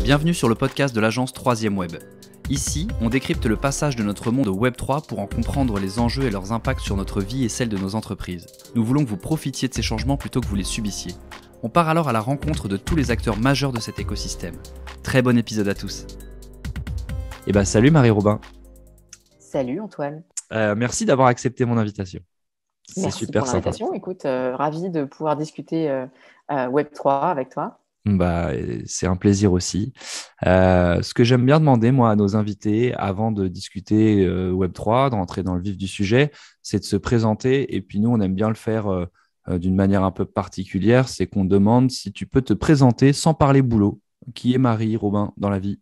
Bienvenue sur le podcast de l'agence 3ème Web. Ici, on décrypte le passage de notre monde au Web3 pour en comprendre les enjeux et leurs impacts sur notre vie et celle de nos entreprises. Nous voulons que vous profitiez de ces changements plutôt que vous les subissiez. On part alors à la rencontre de tous les acteurs majeurs de cet écosystème. Très bon épisode à tous. Salut Marie-Robin. Salut Antoine. Merci d'avoir accepté mon invitation. C'est super pour l'invitation. Écoute, ravi de pouvoir discuter Web3 avec toi. C'est un plaisir aussi. Ce que j'aime bien demander, moi, à nos invités, avant de discuter Web3, de rentrer dans le vif du sujet, c'est de se présenter. Et puis nous, on aime bien le faire d'une manière un peu particulière. C'est qu'on demande si tu peux te présenter sans parler boulot. Qui est Marie-Robin dans la vie?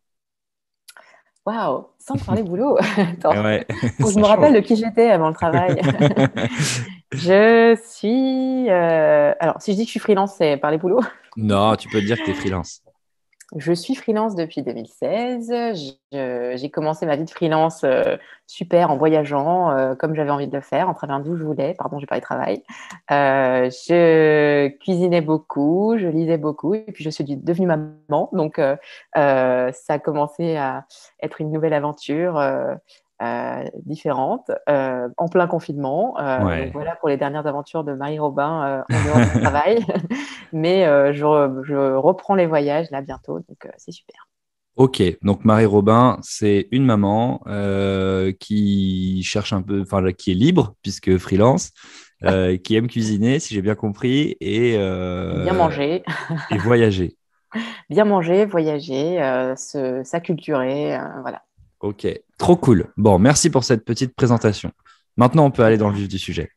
Waouh, sans parler boulot. Attends, Ouais, faut que je me rappelle de qui j'étais avant le travail. Je suis... Alors, si je dis que je suis freelance, c'est parler boulot. Non, tu peux dire que tu es freelance. Je suis freelance depuis 2016. J'ai commencé ma vie de freelance super en voyageant comme j'avais envie de le faire, en travaillant d'où je voulais. Pardon, j'ai parlé de travail. Je cuisinais beaucoup, je lisais beaucoup et puis je suis devenue maman. Donc, ça a commencé à être une nouvelle aventure différente en plein confinement. Ouais. Donc, voilà pour les dernières aventures de Marie-Robin en dehors du travail. Mais je reprends les voyages là bientôt, donc c'est super. Ok, donc Marie-Robin, c'est une maman qui cherche un peu, enfin qui est libre puisque freelance, qui aime cuisiner, si j'ai bien compris, Bien manger, et voyager. bien manger, voyager, s'acculturer, voilà. Ok, trop cool. Bon, merci pour cette petite présentation. Maintenant, on peut aller dans le vif du sujet.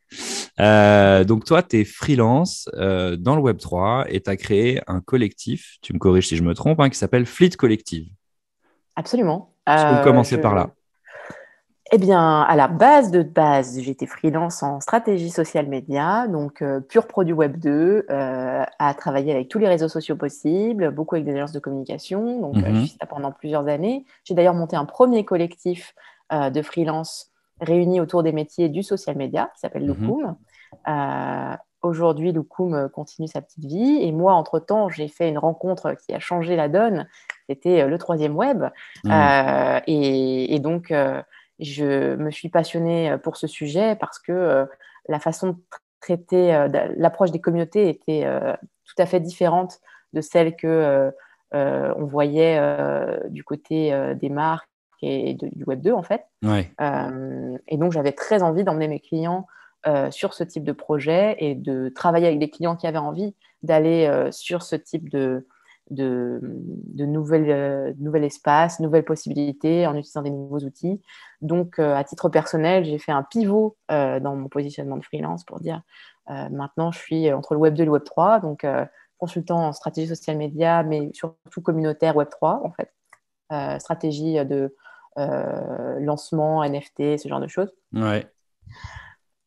Donc toi, tu es freelance dans le Web3 et tu as créé un collectif, tu me corriges si je me trompe, qui s'appelle Fleet Collective. Absolument. Est-ce qu'on peut commencer par là? Eh bien, à la base de base, j'étais freelance en stratégie social média, donc pur produit Web 2, à travailler avec tous les réseaux sociaux possibles, beaucoup avec des agences de communication. Donc, je suis ça pendant plusieurs années. J'ai d'ailleurs monté un premier collectif de freelance réunis autour des métiers du social media, qui s'appelle Loukoum. Aujourd'hui, Loukoum continue sa petite vie. Et moi, entre-temps, j'ai fait une rencontre qui a changé la donne. C'était le 3ème Web. Et donc... je me suis passionnée pour ce sujet parce que la façon de traiter, l'approche des communautés était tout à fait différente de celle que on voyait du côté des marques et du Web 2 en fait. Ouais. Et donc j'avais très envie d'emmener mes clients sur ce type de projet et de travailler avec des clients qui avaient envie d'aller sur ce type de nouvelles espaces, nouvelles possibilités en utilisant des nouveaux outils. Donc, à titre personnel, j'ai fait un pivot dans mon positionnement de freelance pour dire maintenant, je suis entre le Web 2 et le Web 3, donc consultant en stratégie social média, mais surtout communautaire Web 3, en fait. Stratégie de lancement, NFT, ce genre de choses. Ouais.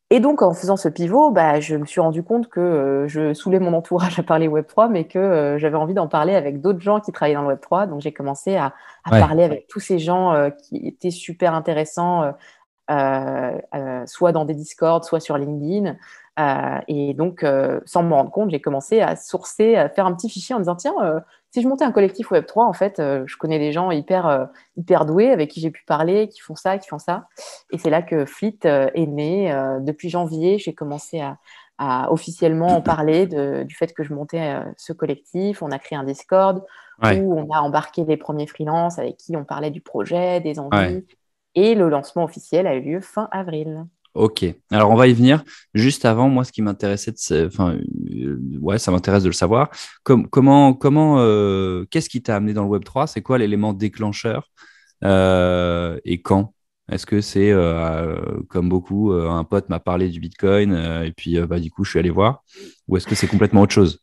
Et donc, en faisant ce pivot, je me suis rendu compte que je saoulais mon entourage à parler Web3, mais que j'avais envie d'en parler avec d'autres gens qui travaillaient dans le Web3. Donc, j'ai commencé à parler avec tous ces gens qui étaient super intéressants, soit dans des Discord, soit sur LinkedIn. Et donc, sans me rendre compte, j'ai commencé à sourcer, à faire un petit fichier en disant, tiens, si je montais un collectif Web3, en fait, je connais des gens hyper doués avec qui j'ai pu parler, qui font ça, qui font ça. Et c'est là que Fleet est né. Depuis janvier, j'ai commencé à officiellement en parler du fait que je montais ce collectif. On a créé un Discord où on a embarqué les premiers freelances avec qui on parlait du projet, des envies. Ouais. Et le lancement officiel a eu lieu fin avril. Ok, alors on va y venir. Juste avant, moi, ce qui m'intéressait, ça m'intéresse de le savoir. Qu'est-ce qui t'a amené dans le Web3? C'est quoi l'élément déclencheur et quand? Est-ce que c'est, comme beaucoup, un pote m'a parlé du Bitcoin et puis du coup, je suis allé voir? Ou est-ce que c'est complètement autre chose?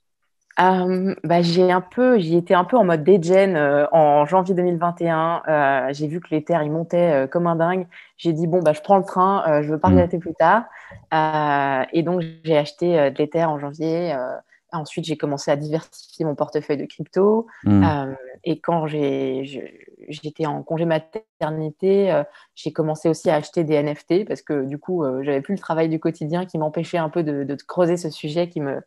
J'y étais un peu en mode degen en janvier 2021. J'ai vu que l'Ether il montait comme un dingue. J'ai dit bon je prends le train, je veux pas regretter plus tard. Et donc j'ai acheté de l'Ether en janvier. Ensuite j'ai commencé à diversifier mon portefeuille de crypto. Et quand j'étais en congé maternité, j'ai commencé aussi à acheter des NFT parce que du coup j'avais plus le travail du quotidien qui m'empêchait un peu de creuser ce sujet qui me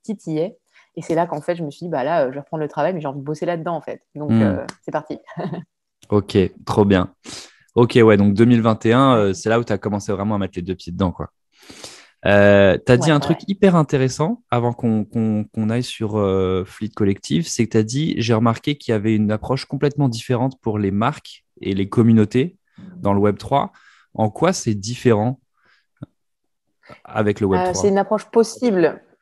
titillait. Et c'est là qu'en fait, je me suis dit, bah là, je vais reprendre le travail, mais j'ai envie de bosser là-dedans, en fait. Donc, c'est parti. Ok, trop bien. Ok, ouais, donc 2021, c'est là où tu as commencé vraiment à mettre les deux pieds dedans, quoi. Tu as dit Ouais, un ouais. truc hyper intéressant avant qu'on aille sur Fleet Collective, c'est que tu as dit, j'ai remarqué qu'il y avait une approche complètement différente pour les marques et les communautés dans le Web3. En quoi c'est différent avec le C'est Web3?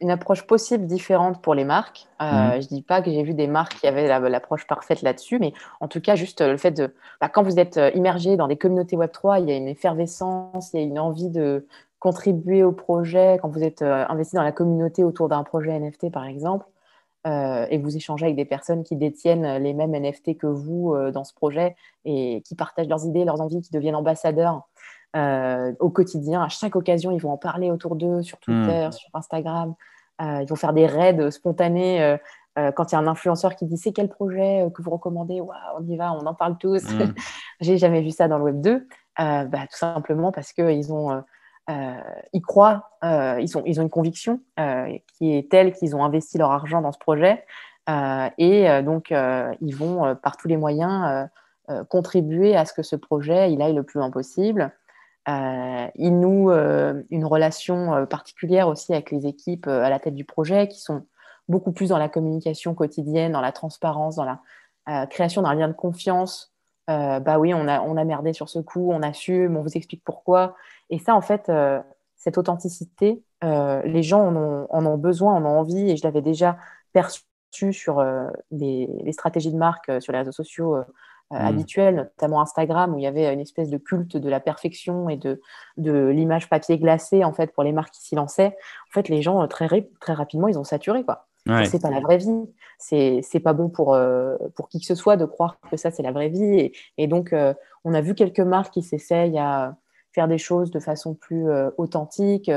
une approche possible différente pour les marques. Mhm. Je dis pas que j'ai vu des marques qui avaient l'approche parfaite là-dessus, mais en tout cas, juste le fait de, quand vous êtes immergé dans des communautés Web3, il y a une effervescence, il y a une envie de contribuer au projet. Quand vous êtes investi dans la communauté autour d'un projet NFT, par exemple, et vous échangez avec des personnes qui détiennent les mêmes NFT que vous dans ce projet et qui partagent leurs idées, leurs envies, qui deviennent ambassadeurs au quotidien. À chaque occasion, ils vont en parler autour d'eux sur Mhm. Twitter, sur Instagram. Ils vont faire des raids spontanés. Quand il y a un influenceur qui dit c'est quel projet que vous recommandez, waouh, on y va, on en parle tous. Mhm. J'ai jamais vu ça dans le Web 2. Tout simplement parce qu'ils ils croient, ils ont une conviction qui est telle qu'ils ont investi leur argent dans ce projet donc ils vont par tous les moyens contribuer à ce que ce projet il aille le plus loin possible. Ils nouent une relation particulière aussi avec les équipes à la tête du projet qui sont beaucoup plus dans la communication quotidienne, dans la transparence, dans la création d'un lien de confiance. Bah oui, on a merdé sur ce coup, on assume, on vous explique pourquoi. Et ça, en fait, cette authenticité, les gens en ont besoin, en ont envie, et je l'avais déjà perçu sur les stratégies de marque sur les réseaux sociaux Mhm. habituels, notamment Instagram, où il y avait une espèce de culte de la perfection et de l'image papier glacé, en fait, pour les marques qui s'y lançaient. En fait, les gens, très rapidement, ils ont saturé, quoi. Ça, Ouais. c'est pas la vraie vie. C'est pas bon pour qui que ce soit de croire que ça, c'est la vraie vie. Et donc, on a vu quelques marques qui s'essayent à faire des choses de façon plus authentique,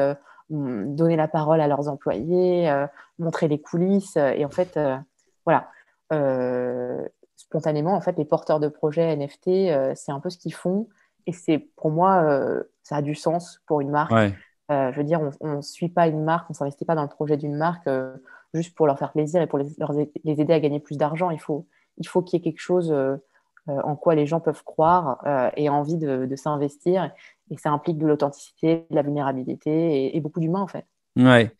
donner la parole à leurs employés, montrer les coulisses. Et en fait, voilà. Spontanément, en fait, les porteurs de projets NFT, c'est un peu ce qu'ils font. Et c'est pour moi, ça a du sens pour une marque. Ouais. Je veux dire, on ne suit pas une marque, on ne s'investit pas dans le projet d'une marque juste pour leur faire plaisir et pour les aider à gagner plus d'argent. Il faut qu'il y ait quelque chose en quoi les gens peuvent croire et envie de s'investir. Et ça implique de l'authenticité, de la vulnérabilité et beaucoup d'humain, en fait. Ouais,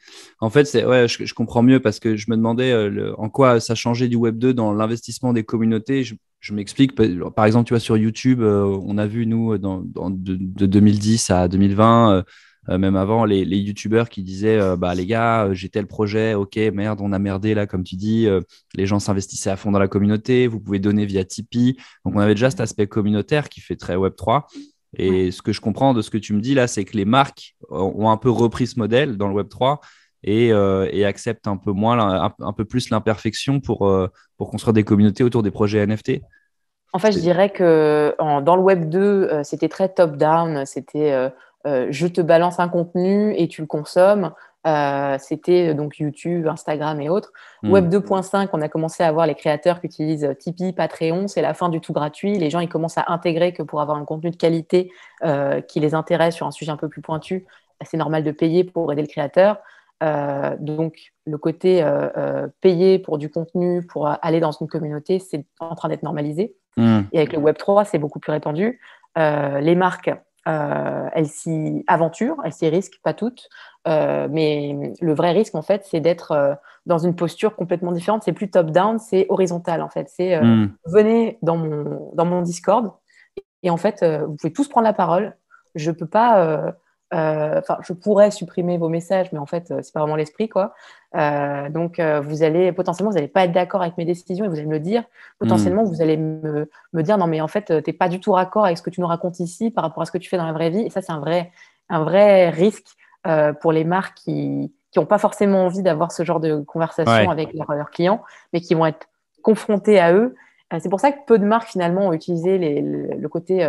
en fait, ouais, je comprends mieux parce que je me demandais en quoi ça changeait du Web 2 dans l'investissement des communautés. Je m'explique. Par exemple, tu vois, sur YouTube, on a vu, nous, de 2010 à 2020, même avant, les YouTubeurs qui disaient bah, les gars, j'ai tel projet, ok, merde, on a merdé là, comme tu dis. Les gens s'investissaient à fond dans la communauté. Vous pouvez donner via Tipeee. Donc, on avait déjà cet aspect communautaire qui fait très Web 3. Ouais. Et ce que je comprends de ce que tu me dis là, c'est que les marques ont un peu repris ce modèle dans le Web3 et acceptent un peu moins, un peu plus l'imperfection pour construire des communautés autour des projets NFT. En fait, je dirais que dans le Web 2, c'était très top-down. C'était je te balance un contenu et tu le consommes. C'était donc YouTube, Instagram et autres. Web Hmm. 2.5, on a commencé à voir les créateurs qui utilisent Tipeee, Patreon. C'est la fin du tout gratuit. Les gens, ils commencent à intégrer que pour avoir un contenu de qualité qui les intéresse sur un sujet un peu plus pointu, c'est normal de payer pour aider le créateur. Donc, le côté payer pour du contenu, pour aller dans une communauté, c'est en train d'être normalisé. Hmm. Et avec le Web3, c'est beaucoup plus répandu. Les marques, elles s'y aventurent, elles s'y risquent, pas toutes. Mais le vrai risque, en fait, c'est d'être dans une posture complètement différente. C'est plus top-down, c'est horizontal, en fait. C'est Hmm. venez dans mon Discord et en fait, vous pouvez tous prendre la parole. Je peux pas. Je pourrais supprimer vos messages, mais en fait, c'est pas vraiment l'esprit, quoi. Donc, potentiellement, vous n'allez pas être d'accord avec mes décisions et vous allez me le dire. Hmm. Potentiellement, vous allez me dire, non, mais en fait, t'es pas du tout raccord avec ce que tu nous racontes ici par rapport à ce que tu fais dans la vraie vie. Et ça, c'est un vrai risque pour les marques qui n'ont pas forcément envie d'avoir ce genre de conversation Ouais, avec leurs clients, mais qui vont être confrontés à eux. C'est pour ça que peu de marques finalement ont utilisé le côté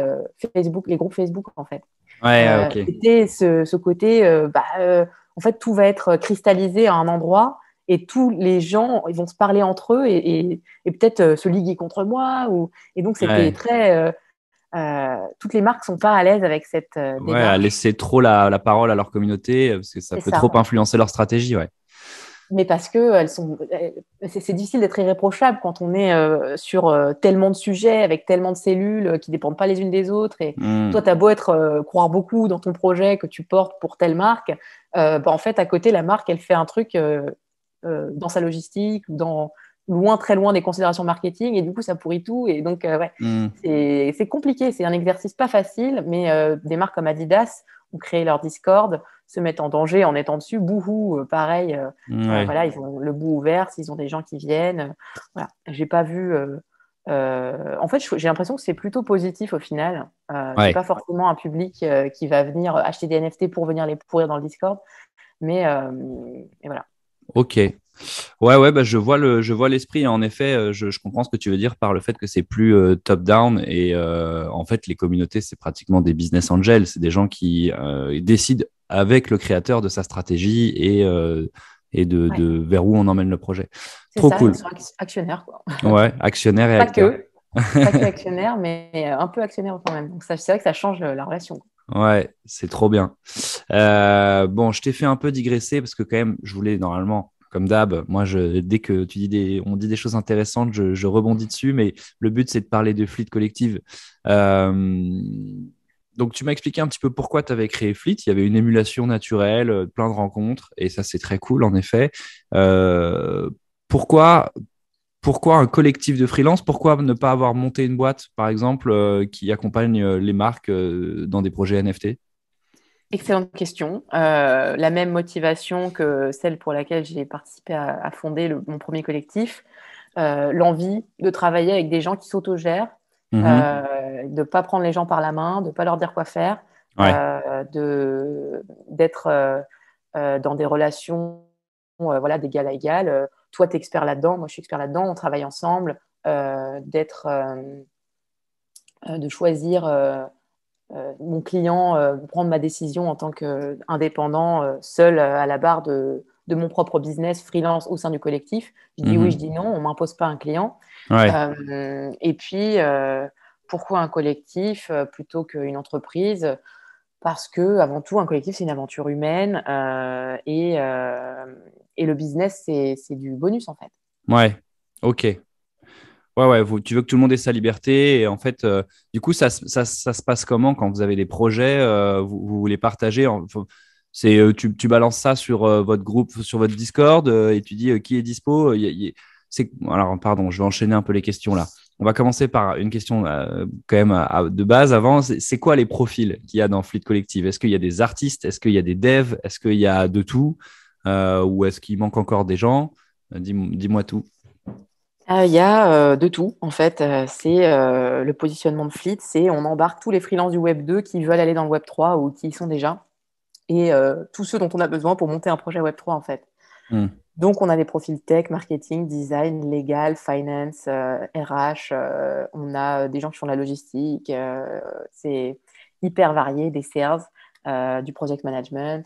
Facebook, les groupes Facebook en fait. ouais, ok. C'était ce côté, en fait, tout va être cristallisé à un endroit et tous les gens ils vont se parler entre eux et peut-être se liguer contre moi. Et donc, c'était Ouais, très. Toutes les marques sont pas à l'aise avec cette ouais, à démarche. laisser trop la parole à leur communauté parce que ça C'est peut trop ça. influencer leur stratégie, ouais. Mais parce que c'est difficile d'être irréprochable quand on est sur tellement de sujets, avec tellement de cellules qui ne dépendent pas les unes des autres. Et toi, tu as beau croire beaucoup dans ton projet que tu portes pour telle marque, en fait, à côté, la marque, elle fait un truc dans sa logistique ou très loin des considérations marketing, et du coup, ça pourrit tout. Et donc, c'est compliqué. C'est un exercice pas facile, mais des marques comme Adidas ont créé leur Discord, se mettent en danger en étant dessus. Boohoo, pareil. Voilà, ils ont le bout ouvert, s'ils ont des gens qui viennent. Voilà, j'ai pas vu. En fait, j'ai l'impression que c'est plutôt positif au final. C'est pas forcément un public qui va venir acheter des NFT pour venir les pourrir dans le Discord, mais et voilà. Ok. Ouais, bah, je vois l'esprit. En effet, je comprends ce que tu veux dire par le fait que c'est plus top-down. Et en fait, les communautés, c'est pratiquement des business angels. C'est des gens qui décident avec le créateur de sa stratégie et de vers où on emmène le projet. Trop cool. Ils sont actionnaires, quoi. Ouais, actionnaires et pas acteurs. Pas que actionnaire, mais un peu actionnaire quand même. Donc, c'est vrai que ça change la relation. Ouais, c'est trop bien. Bon, je t'ai fait un peu digresser parce que quand même, je voulais normalement, comme d'hab, moi, dès que on dit des choses intéressantes, je rebondis dessus, mais le but, c'est de parler de Fleet Collective. Donc, tu m'as expliqué un petit peu pourquoi tu avais créé Fleet. Il y avait une émulation naturelle, plein de rencontres, et ça, c'est très cool, en effet. Pourquoi un collectif de freelance? Pourquoi ne pas avoir monté une boîte, par exemple, qui accompagne les marques dans des projets NFT? Excellente question. La même motivation que celle pour laquelle j'ai participé à fonder mon premier collectif. L'envie de travailler avec des gens qui s'autogèrent, de ne pas prendre les gens par la main, de ne pas leur dire quoi faire, d'être dans des relations voilà, d'égal à égal. Toi, tu es expert là-dedans, moi, je suis expert là-dedans, on travaille ensemble, de choisir mon client, prendre ma décision en tant qu'indépendant, seul à la barre de mon propre business freelance au sein du collectif. Je dis oui, je dis non, on ne m'impose pas un client. Et puis, pourquoi un collectif plutôt qu'une entreprise? Parce que, avant tout, un collectif, c'est une aventure humaine et le business, c'est du bonus en fait. Ouais, ok. Ouais, tu veux que tout le monde ait sa liberté. Et en fait, du coup, ça se passe comment quand vous avez des projets, vous les partagez tu balances ça sur votre groupe, sur votre Discord, et tu dis qui est dispo. Alors, pardon, je vais enchaîner un peu les questions là. On va commencer par une question quand même de base avant. C'est quoi les profils qu'il y a dans Fleet Collective? Est-ce qu'il y a des artistes? Est-ce qu'il y a des devs? Est-ce qu'il y a de tout? Ou est-ce qu'il manque encore des gens? Dis-moi tout. Il y a de tout, en fait. C'est le positionnement de Fleet, c'est on embarque tous les freelances du Web 2 qui veulent aller dans le Web 3 ou qui y sont déjà, et tous ceux dont on a besoin pour monter un projet Web 3, en fait. Donc, on a des profils tech, marketing, design, legal, finance, RH. On a des gens qui font de la logistique. C'est hyper varié, des sales, du project management.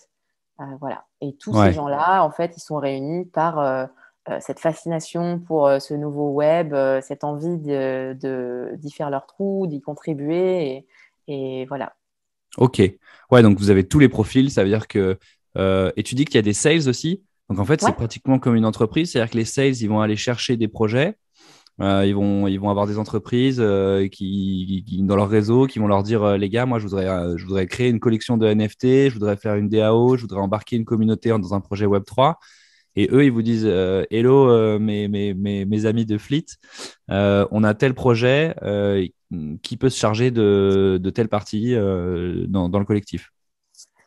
Voilà. Et tous ces gens-là, en fait, ils sont réunis par cette fascination pour ce nouveau web, cette envie d'y faire leur trou, d'y contribuer. Et voilà. Ok. Ouais, donc vous avez tous les profils. Ça veut dire que. Et tu dis qu'il y a des sales aussi. Donc en fait, c'est pratiquement comme une entreprise. C'est-à-dire que les sales, ils vont aller chercher des projets. Ils vont avoir des entreprises qui, dans leur réseau, qui vont leur dire les gars, moi, je voudrais créer une collection de NFT, je voudrais faire une DAO, je voudrais embarquer une communauté dans un projet Web3. Et eux, ils vous disent hello, mes amis de Fleet, on a tel projet qui peut se charger de telle partie dans le collectif.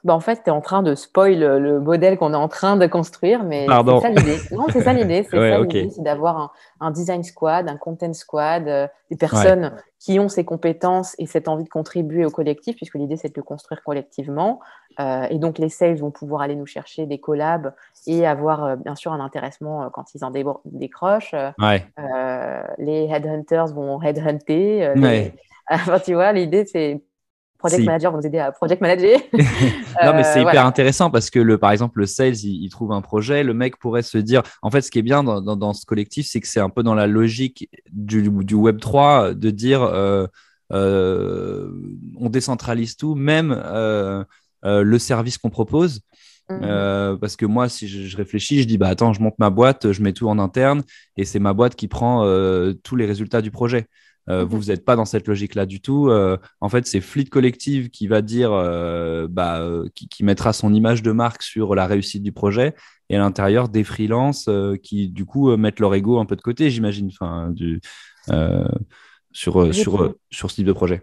En fait, tu es en train de spoil le modèle qu'on est en train de construire, mais Pardon. c'est ça l'idée. Non, c'est ça l'idée. Okay. C'est d'avoir un design squad, un content squad, des personnes qui ont ces compétences et cette envie de contribuer au collectif, puisque l'idée, c'est de le construire collectivement. Et donc, les sales vont pouvoir aller nous chercher des collabs et avoir, bien sûr, un intéressement quand ils en décrochent. Les headhunters vont headhunter. Enfin, tu vois, l'idée, c'est Project Manager vont nous aider à Project Manager. Non, mais c'est hyper intéressant parce que, par exemple, le sales, il trouve un projet. Le mec pourrait se dire… En fait, ce qui est bien dans ce collectif, c'est que c'est un peu dans la logique du Web3 de dire on décentralise tout, même le service qu'on propose. Mhm. Parce que moi, si je réfléchis, je dis, bah attends, je monte ma boîte, je mets tout en interne et c'est ma boîte qui prend tous les résultats du projet. Vous, Mhm. vous n'êtes pas dans cette logique-là du tout. En fait, c'est Fleet Collective qui va dire, qui mettra son image de marque sur la réussite du projet et à l'intérieur des freelances qui, du coup, mettent leur ego un peu de côté, j'imagine, euh, J'ai sur ce type de projet.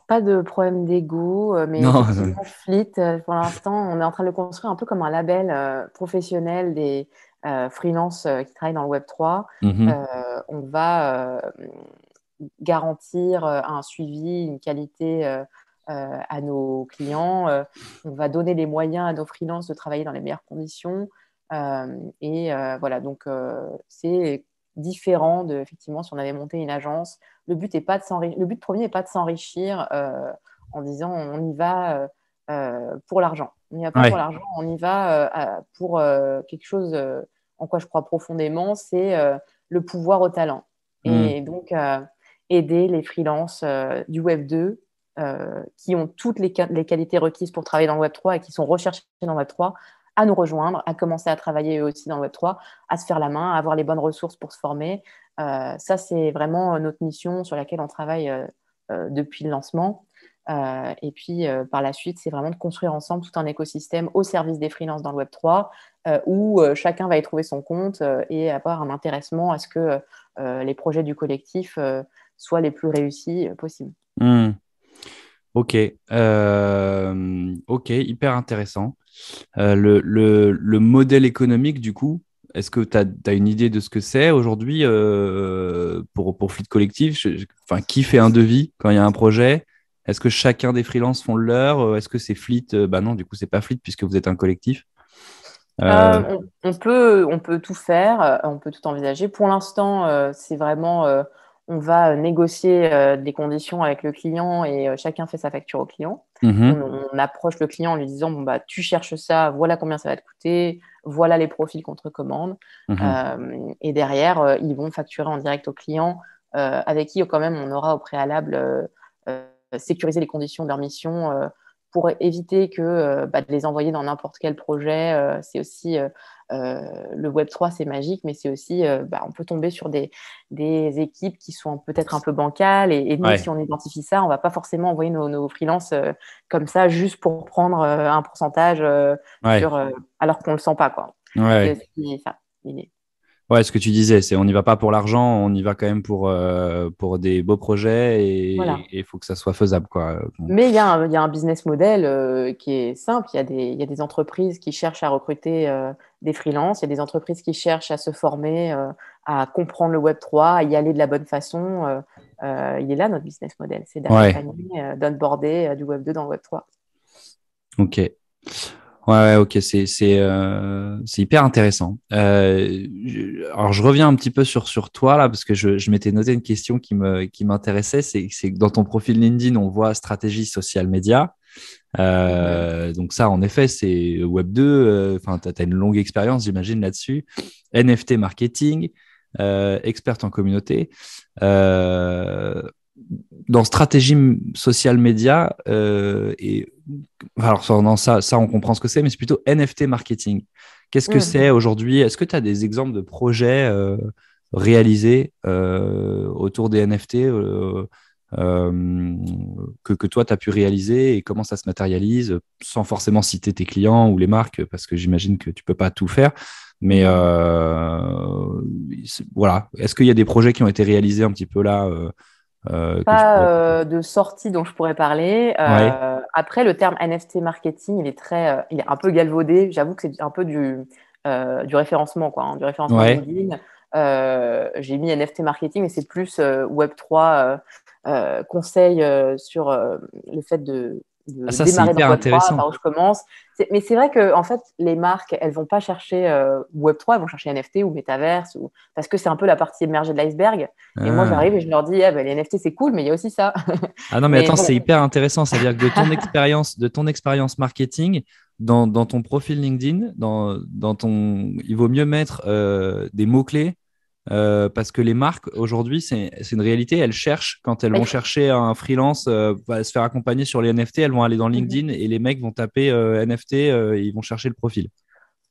pas de problème d'ego, mais Non. effectivement, Fleet, pour l'instant, on est en train de le construire un peu comme un label professionnel des freelances qui travaillent dans le Web3. Mhm. Euh, on va garantir un suivi, une qualité à nos clients. On va donner les moyens à nos freelances de travailler dans les meilleures conditions. Voilà, donc c'est différent de, effectivement, si on avait monté une agence. Le but premier n'est pas de s'enrichir en disant on y va pour l'argent. On n'y va pas pour Ouais. l'argent, on y va pour quelque chose en quoi je crois profondément, c'est le pouvoir au talent. Mm. Et donc, aider les freelances du Web 2 qui ont toutes les qualités requises pour travailler dans le Web 3 et qui sont recherchés dans le Web 3 à nous rejoindre, à commencer à travailler eux aussi dans le Web 3, à se faire la main, à avoir les bonnes ressources pour se former. Ça, c'est vraiment notre mission sur laquelle on travaille depuis le lancement. Et puis, par la suite, c'est vraiment de construire ensemble tout un écosystème au service des freelances dans le Web 3, où chacun va y trouver son compte et avoir un intéressement à ce que les projets du collectif soient les plus réussis possibles. Mm. Ok, ok, hyper intéressant. Le modèle économique, du coup, est-ce que tu as une idée de ce que c'est aujourd'hui pour Fleet Collectif? Enfin, qui fait un devis quand il y a un projet? Est-ce que chacun des freelances font le leur? Est-ce que c'est Fleet? Bah non, du coup, c'est pas Fleet puisque vous êtes un collectif. Euh, On peut tout faire, on peut tout envisager. Pour l'instant, c'est vraiment, on va négocier les conditions avec le client et chacun fait sa facture au client. mhm, On approche le client en lui disant, bon, bah, tu cherches ça, voilà combien ça va te coûter, voilà les profils qu'on te recommande. mhm. Et derrière, ils vont facturer en direct au client, avec qui quand même on aura au préalable sécurisé les conditions de leur mission pour éviter de les envoyer dans n'importe quel projet. C'est aussi le Web 3, c'est magique, mais c'est aussi, on peut tomber sur des équipes qui sont peut-être un peu bancales. Et nous, si Ouais, on identifie ça, on va pas forcément envoyer nos freelances comme ça juste pour prendre un pourcentage ouais, alors qu'on le sent pas, quoi. C'est ouais. aussi ça, l'idée. Ouais, ce que tu disais, c'est on n'y va pas pour l'argent, on y va quand même pour des beaux projets Voilà. et il faut que ça soit faisable, quoi. Bon. Mais il y a un business model qui est simple. Il y a des entreprises qui cherchent à recruter des freelances. Il y a des entreprises qui cherchent à se former, à comprendre le Web 3, à y aller de la bonne façon. Il est là notre business model. C'est Ouais, d'accompagner, d'onboarder du Web 2 dans le Web 3. ok. Ouais, ouais, ok, c'est hyper intéressant. Alors, je reviens un petit peu sur toi là, parce que je m'étais noté une question qui m'intéressait. C'est que dans ton profil LinkedIn, on voit stratégie social média. Mhm. Donc, ça, en effet, c'est Web 2. Enfin, tu as une longue expérience, j'imagine, là-dessus. NFT marketing, experte en communauté. Euh, Dans stratégie sociale média, alors non, ça, on comprend ce que c'est, mais c'est plutôt NFT marketing. Qu'est-ce que Mhm. c'est aujourd'hui? Est-ce que tu as des exemples de projets réalisés autour des NFT que toi, tu as pu réaliser et comment ça se matérialise, sans forcément citer tes clients ou les marques, parce que j'imagine que tu peux pas tout faire. Mais Mhm. voilà, est-ce qu'il y a des projets qui ont été réalisés un petit peu là que tu Pas pourrais... de sortie dont je pourrais parler. Ouais, Après, le terme NFT marketing, il est un peu galvaudé. J'avoue que c'est un peu du référencement, quoi, hein, du référencement ouais. LinkedIn. J'ai mis NFT marketing, mais c'est plus Web 3 conseil sur le fait Ah, de ça, c'est démarrer dans hyper Web 3 intéressant. par où je commence. Mais c'est vrai que en fait, les marques, elles vont pas chercher Web 3, elles vont chercher NFT ou Metaverse, parce que c'est un peu la partie émergée de l'iceberg. Et moi, Ah. j'arrive et je leur dis, ah, ben, les NFT, c'est cool, mais il y a aussi ça. Ah non, mais Mais attends, bon, c'est hyper intéressant. C'est-à-dire que de ton expérience marketing, dans ton profil LinkedIn, il vaut mieux mettre des mots-clés parce que les marques, aujourd'hui, c'est une réalité. Elles cherchent, quand elles Bah, vont chercher un freelance, se faire accompagner sur les NFT, elles vont aller dans Mhm. LinkedIn et les mecs vont taper NFT et ils vont chercher le profil.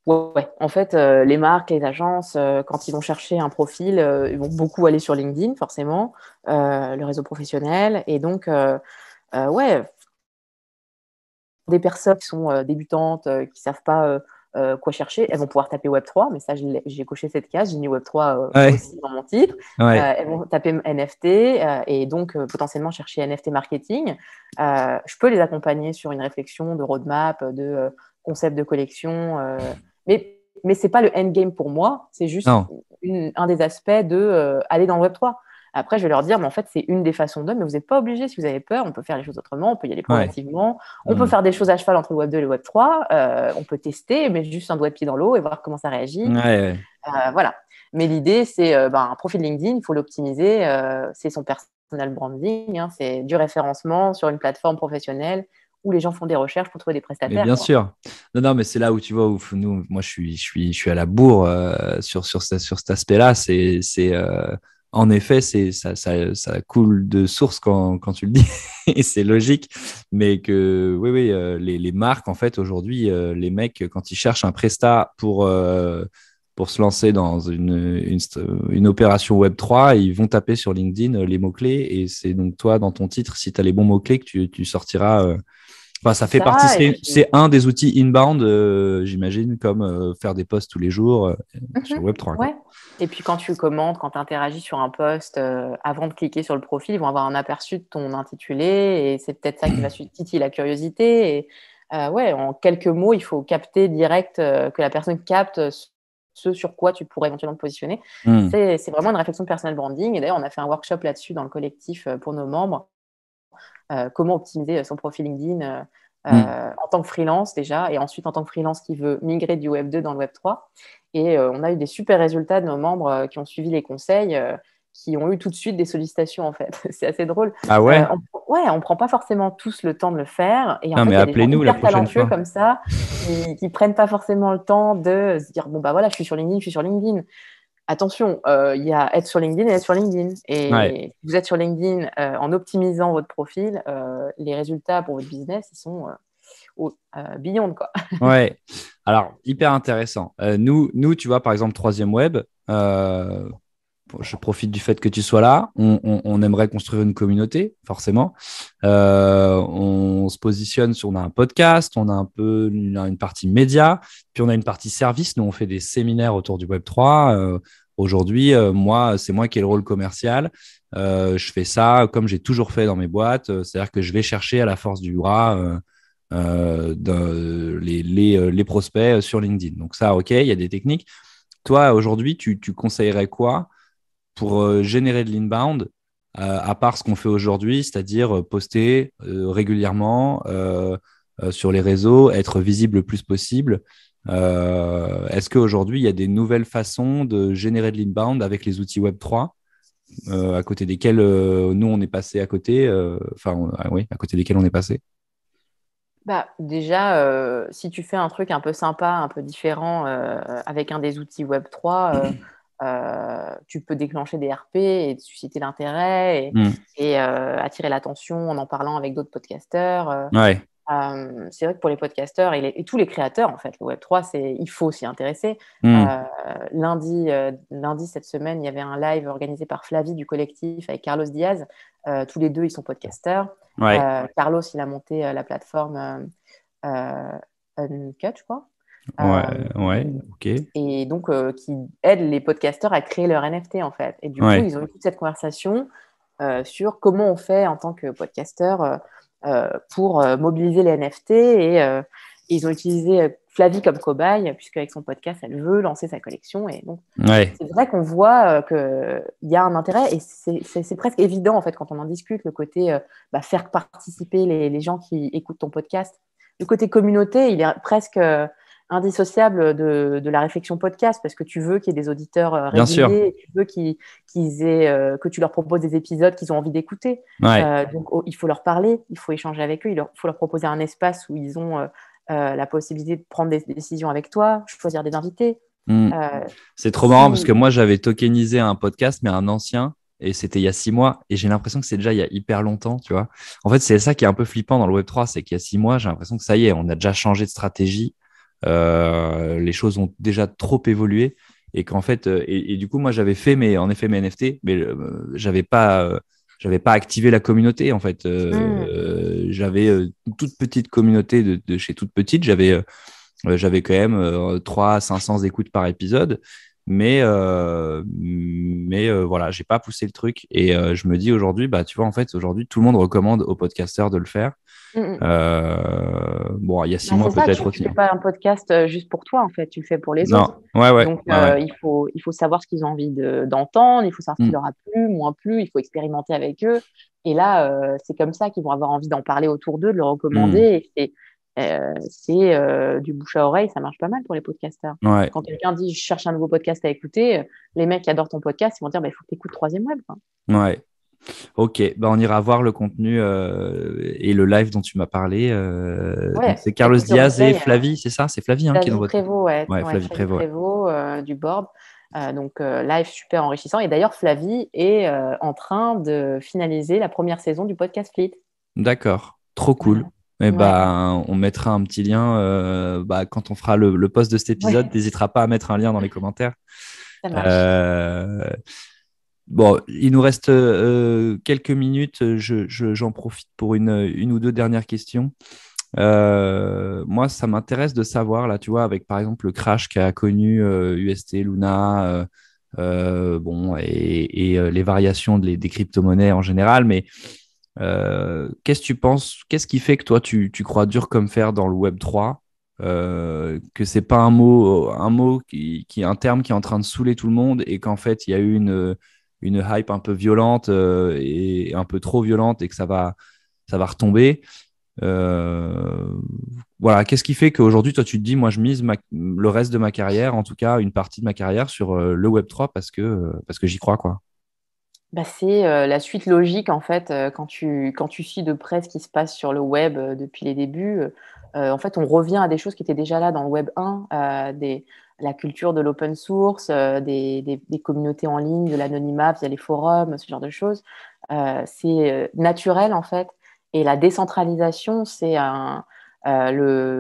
Ouais. En fait, les marques, les agences, quand ils vont chercher un profil, ils vont beaucoup aller sur LinkedIn, forcément, le réseau professionnel. Et donc, ouais, des personnes qui sont débutantes, qui ne savent pas quoi chercher, elles vont pouvoir taper Web3, mais ça, j'ai coché cette case, j'ai mis Web3 Ouais, aussi dans mon titre. ouais. Elles vont taper NFT et donc potentiellement chercher NFT marketing. Je peux les accompagner sur une réflexion de roadmap, de concept de collection, mais ce n'est pas le endgame pour moi, c'est juste Non. un des aspects de aller dans le Web3. Après, je vais leur dire, mais en fait, c'est une des façons de, mais vous n'êtes pas obligé. Si vous avez peur, on peut faire les choses autrement, on peut y aller Ouais. progressivement. On peut Hmm. faire des choses à cheval entre le Web 2 et le Web 3. On peut tester, mettre juste un doigt de pied dans l'eau et voir comment ça réagit. Ouais, ouais. Voilà. Mais l'idée, c'est un profil LinkedIn, il faut l'optimiser. C'est son personal branding. Hein, c'est du référencement sur une plateforme professionnelle où les gens font des recherches pour trouver des Mais prestataires, bien quoi. sûr. Non, non, mais c'est là où tu vois, où nous, moi, je suis à la bourre sur cet aspect-là. En effet, ça coule de source quand tu le dis, et c'est logique. Mais que, oui, oui, les marques, en fait, aujourd'hui, les mecs, quand ils cherchent un prestat pour se lancer dans une opération Web3, ils vont taper sur LinkedIn les mots-clés. Et c'est donc toi, dans ton titre, si tu as les bons mots-clés, que tu sortiras. Enfin, ça C'est fait partie, ça. Et puis, c'est un des outils inbound, j'imagine, comme faire des posts tous les jours sur Web3, quoi. ouais. Et puis quand tu commentes, quand tu interagis sur un post, avant de cliquer sur le profil, ils vont avoir un aperçu de ton intitulé et c'est peut-être ça qui va titiller la curiosité. Et ouais, en quelques mots, il faut capter direct, que la personne capte ce sur quoi tu pourrais éventuellement te positionner. Hmm. C'est vraiment une réflexion de personal branding. Et d'ailleurs, on a fait un workshop là-dessus dans le collectif pour nos membres. Comment optimiser son profil LinkedIn Hmm. en tant que freelance déjà, et ensuite en tant que freelance qui veut migrer du Web 2 dans le Web 3. Et on a eu des super résultats de nos membres qui ont suivi les conseils, qui ont eu tout de suite des sollicitations en fait. C'est assez drôle. Ah ouais? Ouais, on prend pas forcément tous le temps de le faire. Et en Non, fait, mais il y a des gens appelez-nous la hyper prochaine talentueux fois. comme ça qui prennent pas forcément le temps de se dire bon bah voilà, je suis sur LinkedIn, je suis sur LinkedIn. Attention, il y a être sur LinkedIn et être sur LinkedIn. Ouais, Et si vous êtes sur LinkedIn en optimisant votre profil, les résultats pour votre business, ils sont beyond, quoi. ouais. Alors, hyper intéressant. Nous, tu vois, par exemple, Troisième Web, euh, je profite du fait que tu sois là. On aimerait construire une communauté, forcément. On se positionne sur, on a un podcast, on a un peu une partie média, puis on a une partie service. Nous, on fait des séminaires autour du Web3. Aujourd'hui, moi, c'est moi qui ai le rôle commercial. Je fais ça comme j'ai toujours fait dans mes boîtes. C'est-à-dire que je vais chercher à la force du bras les prospects sur LinkedIn. Donc ça, OK, il y a des techniques. Toi, aujourd'hui, tu conseillerais quoi pour générer de l'inbound, à part ce qu'on fait aujourd'hui, c'est-à-dire poster régulièrement sur les réseaux, être visible le plus possible. Est-ce qu'aujourd'hui, il y a des nouvelles façons de générer de l'inbound avec les outils Web3, à côté desquels nous, on est passé à côté, oui, à côté desquels on est passé? Bah, déjà, si tu fais un truc un peu sympa, un peu différent avec un des outils Web3, tu peux déclencher des RP et susciter l'intérêt Hmm. et attirer l'attention en parlant avec d'autres podcasteurs. Ouais. C'est vrai que pour les podcasteurs et tous les créateurs, en fait, le Web3, il faut s'y intéresser. Hmm. Euh, lundi, cette semaine, il y avait un live organisé par Flavie du collectif avec Carlos Diaz. Tous les deux, ils sont podcasteurs. Ouais. Carlos, il a monté la plateforme Uncut, je crois. Ouais. Euh, Ouais. OK. et donc, qui aide les podcasteurs à créer leur NFT, en fait. Et du coup, Ouais. ils ont eu toute cette conversation sur comment on fait en tant que podcasteur pour mobiliser les NFT. Et ils ont utilisé Flavie comme cobaye, puisque avec son podcast, elle veut lancer sa collection. Et donc, Ouais. c'est vrai qu'on voit qu'il y a un intérêt. Et c'est presque évident, en fait, quand on en discute, le côté faire participer les gens qui écoutent ton podcast. Le côté communauté, il est presque indissociable de la réflexion podcast, parce que tu veux qu'il y ait des auditeurs Bien sûr. réguliers, et tu veux que tu leur proposes des épisodes qu'ils ont envie d'écouter. Ouais. Donc, il faut leur parler, il faut échanger avec eux, faut leur proposer un espace où ils ont la possibilité de prendre des décisions avec toi, choisir des invités. Mm. Euh, C'est trop marrant parce que si... moi, j'avais tokenisé un podcast, mais un ancien, et c'était il y a 6 mois, et j'ai l'impression que c'est déjà il y a hyper longtemps, tu vois. En fait, c'est ça qui est un peu flippant dans le Web3, c'est qu'il y a 6 mois, j'ai l'impression que ça y est, on a déjà changé de stratégie, les choses ont déjà trop évolué, et qu'en fait, et du coup, moi, j'avais fait en effet mes NFT, mais j'avais pas activé la communauté, en fait. Hmm. J'avais une toute petite communauté de chez toute petite, j'avais quand même 300 à 500 écoutes par épisode, mais voilà, j'ai pas poussé le truc. Et je me dis aujourd'hui, bah, tu vois, en fait, aujourd'hui, tout le monde recommande aux podcasteurs de le faire. Hmm, hmm. Bon, il y a six Bah, mois c'est ça, peut-être tu aussi, fais hein. pas un podcast juste pour toi, en fait, tu le fais pour les Non, autres. ouais, ouais, Donc, ouais, ouais. il faut savoir ce qu'ils ont envie d'entendre, il faut savoir ce qui Mm, leur a plu, moins plu, il faut expérimenter avec eux. Et là, c'est comme ça qu'ils vont avoir envie d'en parler autour d'eux, de le mm, recommander. Et du bouche à oreille, ça marche pas mal pour les podcasteurs. ouais, Quand quelqu'un dit, je cherche un nouveau podcast à écouter, les mecs qui adorent ton podcast, ils vont dire, bah, il faut que tu écoutes Troisième Web, quoi. ouais. Ok, bah, on ira voir le contenu et le live dont tu m'as parlé. Donc, Ouais, c'est Carlos écoute le Diaz et replay. Flavie, c'est ça? C'est Flavie hein, qui est dans Flavie votre. Prévost, ouais, Ouais, ouais, Flavie Flavie Prévost, ouais. Prévost du board. Donc, live super enrichissant. Et d'ailleurs, Flavie est en train de finaliser la première saison du podcast Fleet. D'accord, trop cool. Voilà. Et Ouais, bah, on mettra un petit lien bah, quand on fera le post de cet épisode. ouais, N'hésitera pas à mettre un lien dans les commentaires. ça marche. Euh, Bon, il nous reste quelques minutes. J'en profite pour une ou deux dernières questions. Moi, ça m'intéresse de savoir, là, tu vois, avec par exemple le crash qu'a connu UST, Luna, bon, et les variations des crypto-monnaies en général, mais qu'est-ce que tu penses, qu'est-ce qui fait que toi, tu crois dur comme fer dans le Web3, que c'est pas un mot qui est un terme qui est en train de saouler tout le monde et qu'en fait, il y a eu une hype un peu violente et un peu trop violente et que ça va retomber. Euh, voilà, qu'est-ce qui fait qu'aujourd'hui, toi, tu te dis, moi, je mise le reste de ma carrière, en tout cas une partie de ma carrière, sur le Web3 parce que j'y crois, quoi. Bah, c'est la suite logique, en fait, quand tu suis de près ce qui se passe sur le web depuis les débuts. En fait, on revient à des choses qui étaient déjà là dans le web 1, la culture de l'open source, des communautés en ligne, de l'anonymat via les forums, ce genre de choses. C'est naturel, en fait. Et la décentralisation,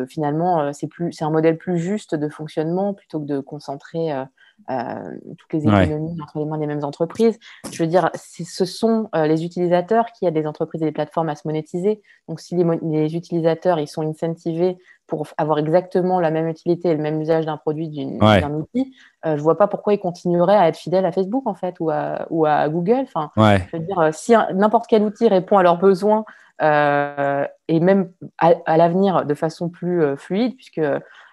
finalement, c'est un modèle plus juste de fonctionnement plutôt que de concentrer toutes les Ouais, économies entre les mains des mêmes entreprises. Je veux dire, ce sont les utilisateurs qui aident les entreprises et les plateformes à se monétiser. Donc, si les utilisateurs ils sont incentivés pour avoir exactement la même utilité et le même usage d'un produit, ouais, d'un outil, je ne vois pas pourquoi ils continueraient à être fidèles à Facebook, en fait, ou à Google. Enfin, ouais, je veux dire, si n'importe quel outil répond à leurs besoins, et même à l'avenir de façon plus fluide, puisque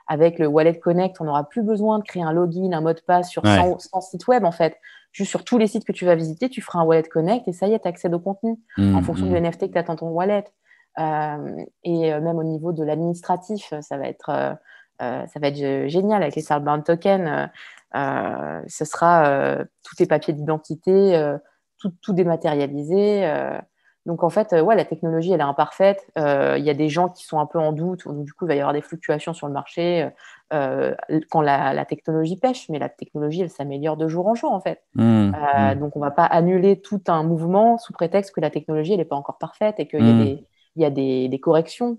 avec le Wallet Connect, on n'aura plus besoin de créer un login, un mot de passe sur ouais. 100 sites web, en fait. Juste sur tous les sites que tu vas visiter, tu feras un Wallet Connect et ça y est, tu accèdes au contenu en Hum, fonction du hum. NFT que tu as dans ton wallet. Et même au niveau de l'administratif, ça va être génial avec les Southbound tokens. Ce sera tous tes papiers d'identité, tout dématérialisé. Donc en fait, ouais, la technologie, elle est imparfaite. Il y a des gens qui sont un peu en doute. Donc, du coup, il va y avoir des fluctuations sur le marché quand la technologie pêche. Mais la technologie, elle s'améliore de jour en jour, en fait. Hum, hum, Donc on ne va pas annuler tout un mouvement sous prétexte que la technologie, elle n'est pas encore parfaite et qu'il y a hum. des corrections.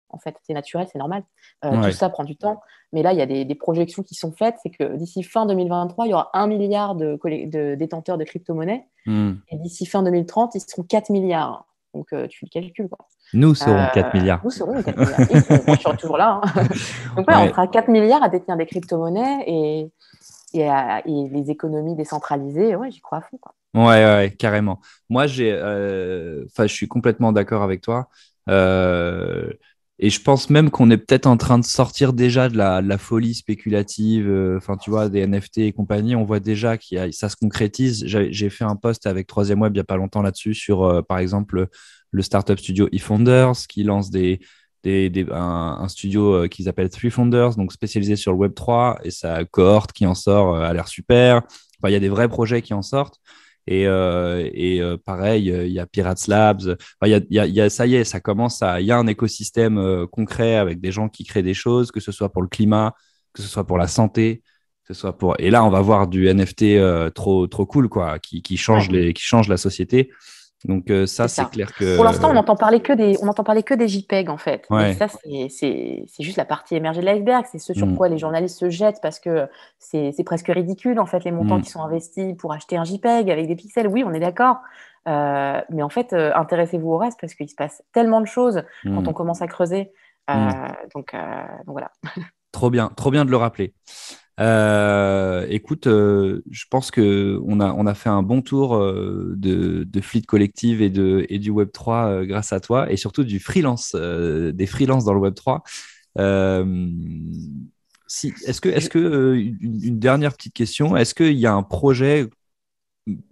En fait, c'est naturel, c'est normal. Tout Ouais. ça prend du temps. Mais là, il y a des projections qui sont faites. C'est que d'ici fin 2023, il y aura 1 milliard de détenteurs de crypto-monnaies. Hum. Et d'ici fin 2030, ils seront 4 milliards. Donc, tu le calcules, quoi. Nous serons 4 milliards. Nous serons 4 milliards. Ils seront. Moi, je serai toujours là, hein. Donc, ouais, on Ouais, sera 4 milliards à détenir des crypto-monnaies et les économies décentralisées. Ouais, j'y crois à fond, quoi. ouais, ouais, ouais, carrément. Moi, enfin, je suis complètement d'accord avec toi. Euh, et je pense même qu'on est peut-être en train de sortir déjà de la folie spéculative. Enfin, tu vois, des NFT et compagnie, on voit déjà ça se concrétise. J'ai fait un post avec Troisième Web il n'y a pas longtemps là-dessus sur, par exemple, le startup studio eFounders qui lance un studio qu'ils appellent Three Founders, donc spécialisé sur le Web3 et sa cohorte qui en sort a l'air super. Enfin, il y a des vrais projets qui en sortent. Et pareil, il y a Pirates Labs. Enfin, ça y est, ça commence il y a un écosystème concret avec des gens qui créent des choses, que ce soit pour le climat, que ce soit pour la santé. Que ce soit pour... Et là, on va voir du NFT trop cool, quoi, qui change qui change la société. Donc ça, c'est clair que... Pour l'instant, on n'entend parler que des JPEG, en fait. Ouais. Mais ça, c'est juste la partie émergée de l'iceberg. C'est ce sur quoi les journalistes se jettent parce que c'est presque ridicule, en fait, les montants qui sont investis pour acheter un JPEG avec des pixels. Oui, on est d'accord. Mais en fait, intéressez-vous au reste parce qu'il se passe tellement de choses quand on commence à creuser. Donc voilà. Trop bien de le rappeler. Écoute, je pense que on a fait un bon tour de Fleet Collective et du Web3 grâce à toi et surtout du freelance, des freelances dans le Web3. Est-ce que une dernière petite question, est-ce qu'il y a un projet,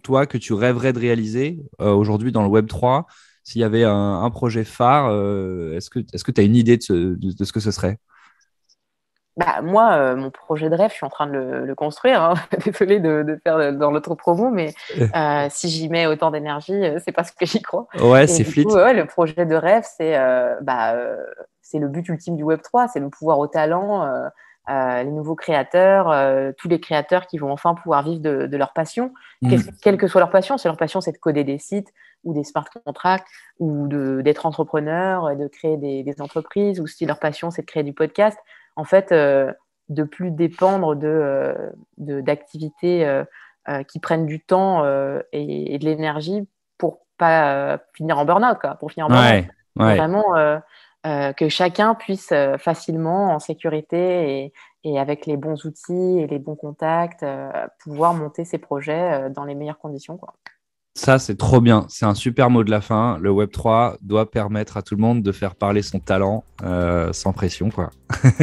toi, que tu rêverais de réaliser aujourd'hui dans le Web3? S'il y avait un projet phare, est-ce que tu as une idée de ce que ce serait? Moi, mon projet de rêve, je suis en train de le construire. Hein. Désolée de faire dans l'auto-promo, mais si j'y mets autant d'énergie, c'est parce que j'y crois. Ouais, c'est Fleet. Le projet de rêve, c'est le but ultime du Web3, c'est le pouvoir au talent, les nouveaux créateurs, tous les créateurs qui vont enfin pouvoir vivre de leur passion, quelle que soit leur passion. Si leur passion, c'est de coder des sites ou des smart contracts ou d'être entrepreneur, de créer des entreprises, ou si leur passion, c'est de créer du podcast. En fait, de plus dépendre d'activités qui prennent du temps et de l'énergie pour pas finir en burn-out, quoi, pour finir en burn-out. Vraiment que chacun puisse facilement, en sécurité et avec les bons outils et les bons contacts, pouvoir monter ses projets dans les meilleures conditions, quoi. Ça, c'est trop bien. C'est un super mot de la fin. Le Web3 doit permettre à tout le monde de faire parler son talent sans pression, quoi.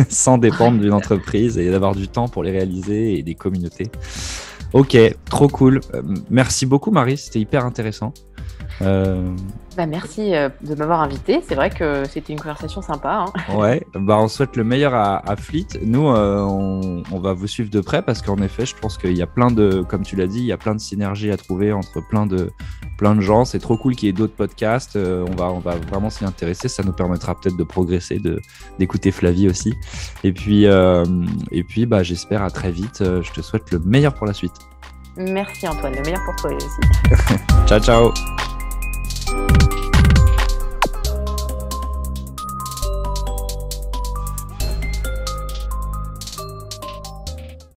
Sans dépendre d'une entreprise et d'avoir du temps pour les réaliser et des communautés. Ok, trop cool. Merci beaucoup, Marie. C'était hyper intéressant. Merci de m'avoir invité. C'est vrai que c'était une conversation sympa. Hein. Ouais, on souhaite le meilleur à Fleet. Nous, on va vous suivre de près parce qu'en effet, je pense qu'il y a comme tu l'as dit, il y a plein de synergies à trouver entre plein de gens. C'est trop cool qu'il y ait d'autres podcasts. On va vraiment s'y intéresser. Ça nous permettra peut-être de progresser, d'écouter Flavie aussi. Et puis, j'espère à très vite. Je te souhaite le meilleur pour la suite. Merci Antoine, le meilleur pour toi aussi. Ciao.